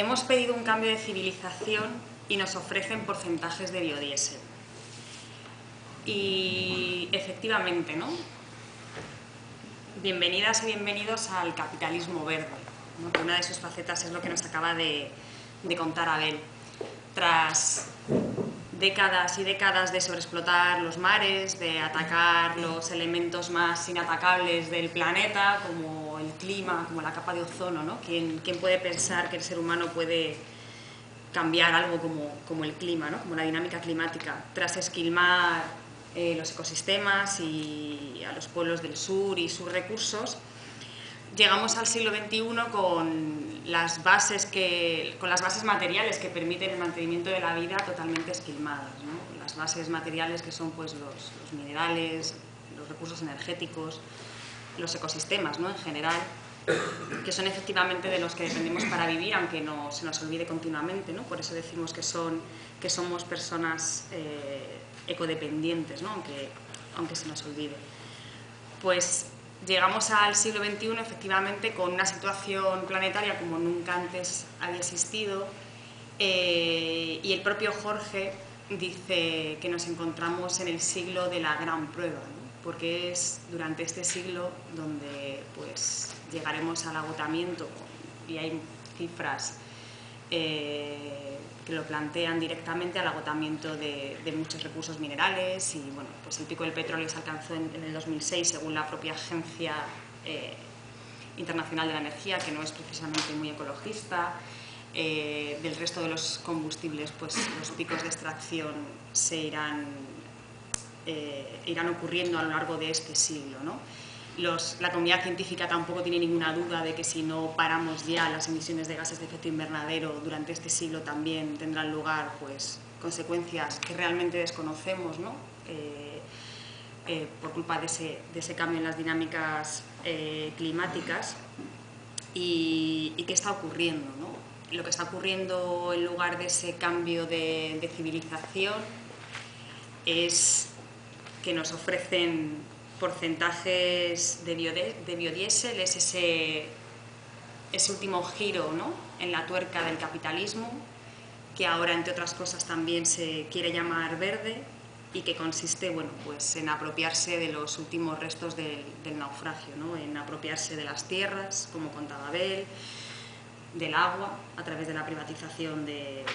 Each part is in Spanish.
Hemos pedido un cambio de civilización y nos ofrecen porcentajes de biodiesel. Y efectivamente, ¿no? Bienvenidas y bienvenidos al capitalismo verde, ¿no? Que una de sus facetas es lo que nos acaba de contar Abel. Tras décadas y décadas de sobreexplotar los mares, de atacar los elementos más inatacables del planeta, como el clima, como la capa de ozono, ¿no? ¿Quién puede pensar que el ser humano puede cambiar algo como el clima, ¿no? Como la dinámica climática? Tras esquilmar los ecosistemas y a los pueblos del sur y sus recursos, llegamos al siglo XXI con las bases materiales que permiten el mantenimiento de la vida totalmente esquilmadas, ¿no? Las bases materiales que son pues, los minerales, los recursos energéticos, los ecosistemas, ¿no? En general, que son efectivamente de los que dependemos para vivir, aunque no se nos olvide continuamente, ¿no? Por eso decimos que somos personas ecodependientes, ¿no? aunque se nos olvide. Pues llegamos al siglo XXI efectivamente con una situación planetaria como nunca antes había existido, y el propio Jorge dice que nos encontramos en el siglo de la gran prueba, ¿no? Porque es durante este siglo donde pues, llegaremos al agotamiento, y hay cifras que lo plantean directamente, al agotamiento de muchos recursos minerales, y bueno, pues el pico del petróleo se alcanzó en el 2006 según la propia Agencia Internacional de la Energía, que no es precisamente muy ecologista. Del resto de los combustibles, pues los picos de extracción se irán ocurriendo a lo largo de este siglo, ¿no? La comunidad científica tampoco tiene ninguna duda de que si no paramos ya las emisiones de gases de efecto invernadero durante este siglo también tendrán lugar pues, consecuencias que realmente desconocemos, ¿no? Por culpa de ese cambio en las dinámicas climáticas. ¿Y qué está ocurriendo, ¿no? Lo que está ocurriendo en lugar de ese cambio de civilización es que nos ofrecen porcentajes de biodiesel, es ese último giro, ¿no? En la tuerca del capitalismo, que ahora, entre otras cosas, también se quiere llamar verde, y que consiste, bueno, pues en apropiarse de los últimos restos del naufragio, ¿no? En apropiarse de las tierras, como contaba Abel, del agua, a través de la privatización de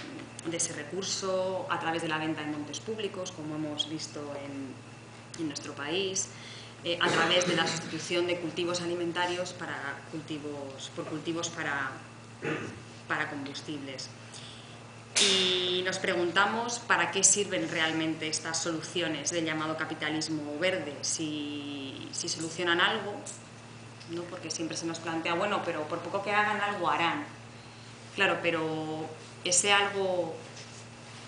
ese recurso, a través de la venta en montes públicos, como hemos visto en nuestro país, a través de la sustitución de cultivos alimentarios por cultivos para combustibles. Y nos preguntamos para qué sirven realmente estas soluciones del llamado capitalismo verde, si solucionan algo, ¿no? Porque siempre se nos plantea, bueno, pero por poco que hagan algo harán. Claro, pero ese algo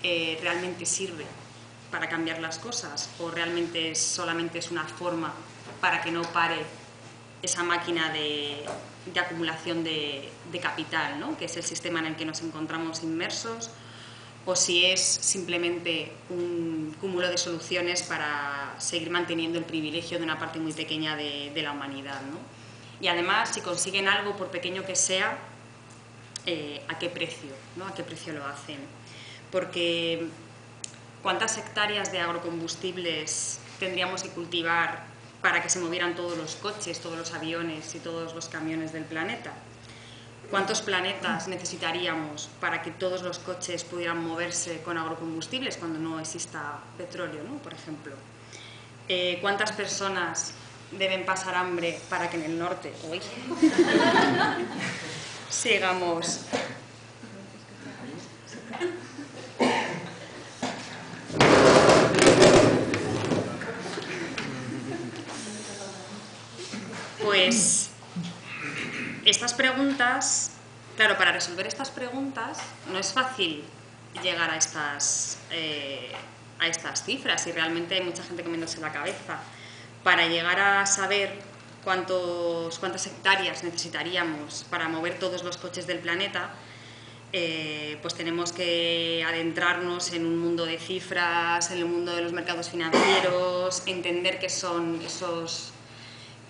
realmente sirve para cambiar las cosas, o realmente solamente es una forma para que no pare esa máquina de acumulación de capital, ¿no? Que es el sistema en el que nos encontramos inmersos, o si es simplemente un cúmulo de soluciones para seguir manteniendo el privilegio de una parte muy pequeña de la humanidad, ¿no? Y además, si consiguen algo, por pequeño que sea, ¿a qué precio, ¿no? ¿A qué precio lo hacen? Porque ¿cuántas hectáreas de agrocombustibles tendríamos que cultivar para que se movieran todos los coches, todos los aviones y todos los camiones del planeta? ¿Cuántos planetas necesitaríamos para que todos los coches pudieran moverse con agrocombustibles cuando no exista petróleo, ¿no? Por ejemplo? ¿Cuántas personas deben pasar hambre para que en el norte hoy sigamos? Pues estas preguntas, claro, para resolver estas preguntas no es fácil llegar a estas cifras, y realmente hay mucha gente comiéndose la cabeza. Para llegar a saber cuántas hectáreas necesitaríamos para mover todos los coches del planeta, pues tenemos que adentrarnos en un mundo de cifras, en el mundo de los mercados financieros, entender qué son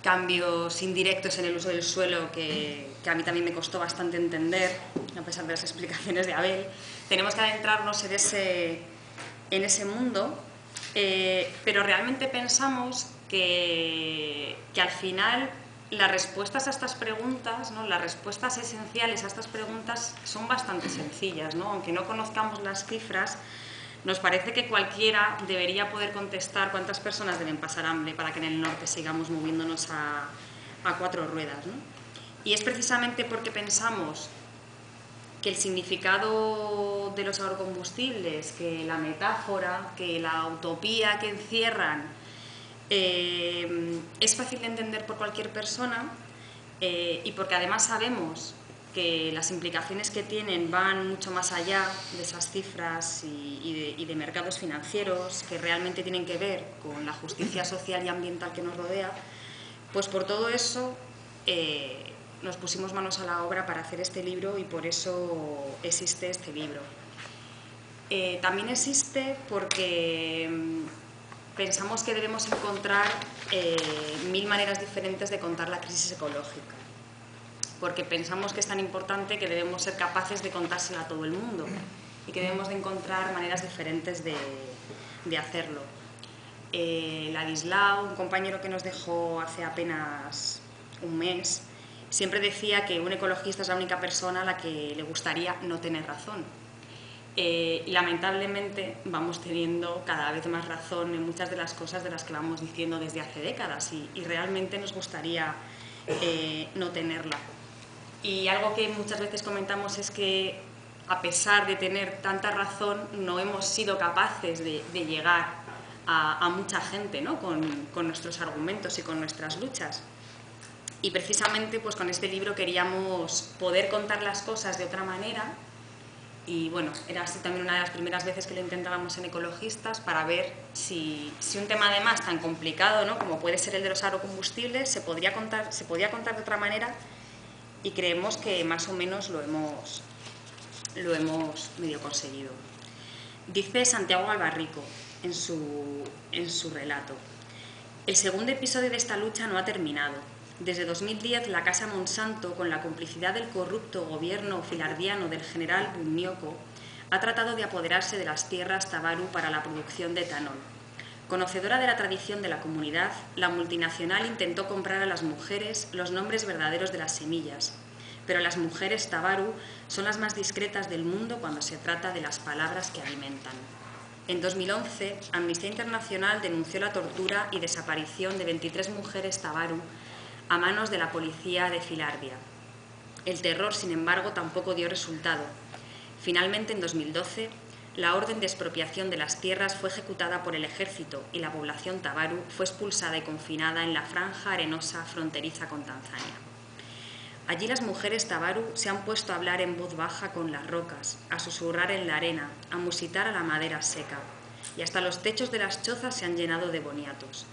cambios indirectos en el uso del suelo que a mí también me costó bastante entender, a pesar de las explicaciones de Abel. Tenemos que adentrarnos en ese mundo, pero realmente pensamos que al final las respuestas a estas preguntas, ¿no?, las respuestas esenciales a estas preguntas son bastante sencillas, ¿no? Aunque no conozcamos las cifras, nos parece que cualquiera debería poder contestar cuántas personas deben pasar hambre para que en el norte sigamos moviéndonos a cuatro ruedas, ¿no? Y es precisamente porque pensamos que el significado de los agrocombustibles, que la metáfora, que la utopía que encierran es fácil de entender por cualquier persona, y porque además sabemos que las implicaciones que tienen van mucho más allá de esas cifras y de mercados financieros, que realmente tienen que ver con la justicia social y ambiental que nos rodea, pues por todo eso nos pusimos manos a la obra para hacer este libro, y por eso existe este libro. También existe porque pensamos que debemos encontrar 1000 maneras diferentes de contar la crisis ecológica, porque pensamos que es tan importante que debemos ser capaces de contársela a todo el mundo y que debemos de encontrar maneras diferentes de hacerlo. Ladislao, un compañero que nos dejó hace apenas un mes, siempre decía que un ecologista es la única persona a la que le gustaría no tener razón. Y lamentablemente vamos teniendo cada vez más razón en muchas de las cosas de las que vamos diciendo desde hace décadas, y realmente nos gustaría no tenerla. Y algo que muchas veces comentamos es que, a pesar de tener tanta razón, no hemos sido capaces de llegar a mucha gente, ¿no?, con nuestros argumentos y con nuestras luchas. Y precisamente pues con este libro queríamos poder contar las cosas de otra manera. Y bueno, era así también una de las primeras veces que lo intentábamos en Ecologistas, para ver si un tema además tan complicado, ¿no?, como puede ser el de los agrocombustibles, se podía contar de otra manera, y creemos que más o menos lo hemos medio conseguido. Dice Santiago Albarrico en su relato: el segundo episodio de esta lucha no ha terminado. Desde 2010, la Casa Monsanto, con la complicidad del corrupto gobierno filardiano del general Buñuelco, ha tratado de apoderarse de las tierras Tabaru para la producción de etanol. Conocedora de la tradición de la comunidad, la multinacional intentó comprar a las mujeres los nombres verdaderos de las semillas, pero las mujeres Tabaru son las más discretas del mundo cuando se trata de las palabras que alimentan. En 2011, Amnistía Internacional denunció la tortura y desaparición de 23 mujeres Tabaru a manos de la policía de Filardia. El terror, sin embargo, tampoco dio resultado. Finalmente, en 2012, la orden de expropiación de las tierras fue ejecutada por el ejército y la población Tabaru fue expulsada y confinada en la franja arenosa fronteriza con Tanzania. Allí las mujeres Tabaru se han puesto a hablar en voz baja con las rocas, a susurrar en la arena, a musitar a la madera seca, y hasta los techos de las chozas se han llenado de boniatos.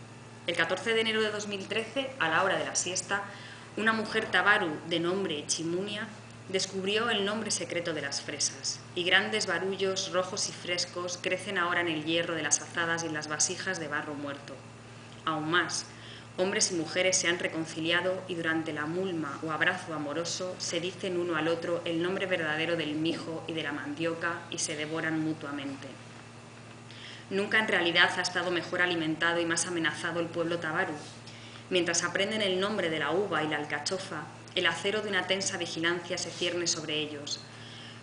El 14 de enero de 2013, a la hora de la siesta, una mujer Tabaru de nombre Chimunia descubrió el nombre secreto de las fresas, y grandes barullos rojos y frescos crecen ahora en el hierro de las azadas y en las vasijas de barro muerto. Aún más, hombres y mujeres se han reconciliado y durante la mulma o abrazo amoroso se dicen uno al otro el nombre verdadero del mijo y de la mandioca y se devoran mutuamente. Nunca en realidad ha estado mejor alimentado y más amenazado el pueblo Tabaru. Mientras aprenden el nombre de la uva y la alcachofa, el acero de una tensa vigilancia se cierne sobre ellos,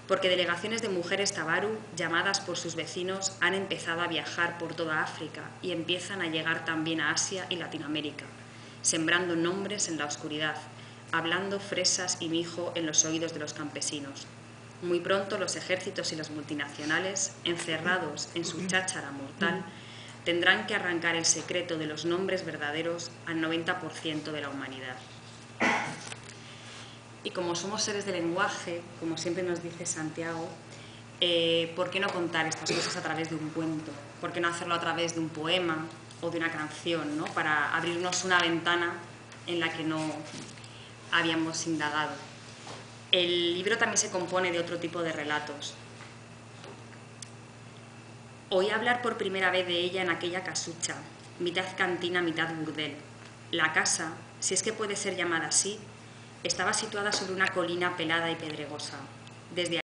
porque delegaciones de mujeres Tabaru, llamadas por sus vecinos, han empezado a viajar por toda África y empiezan a llegar también a Asia y Latinoamérica, sembrando nombres en la oscuridad, hablando fresas y mijo en los oídos de los campesinos. Muy pronto los ejércitos y las multinacionales, encerrados en su cháchara mortal, tendrán que arrancar el secreto de los nombres verdaderos al 90% de la humanidad. Y como somos seres de lenguaje, como siempre nos dice Santiago, ¿por qué no contar estas cosas a través de un cuento? ¿Por qué no hacerlo a través de un poema o de una canción, ¿no?, para abrirnos una ventana en la que no habíamos indagado? El libro también se compone de otro tipo de relatos. Oí hablar por primera vez de ella en aquella casucha, mitad cantina, mitad burdel. La casa, si es que puede ser llamada así, estaba situada sobre una colina pelada y pedregosa. Desde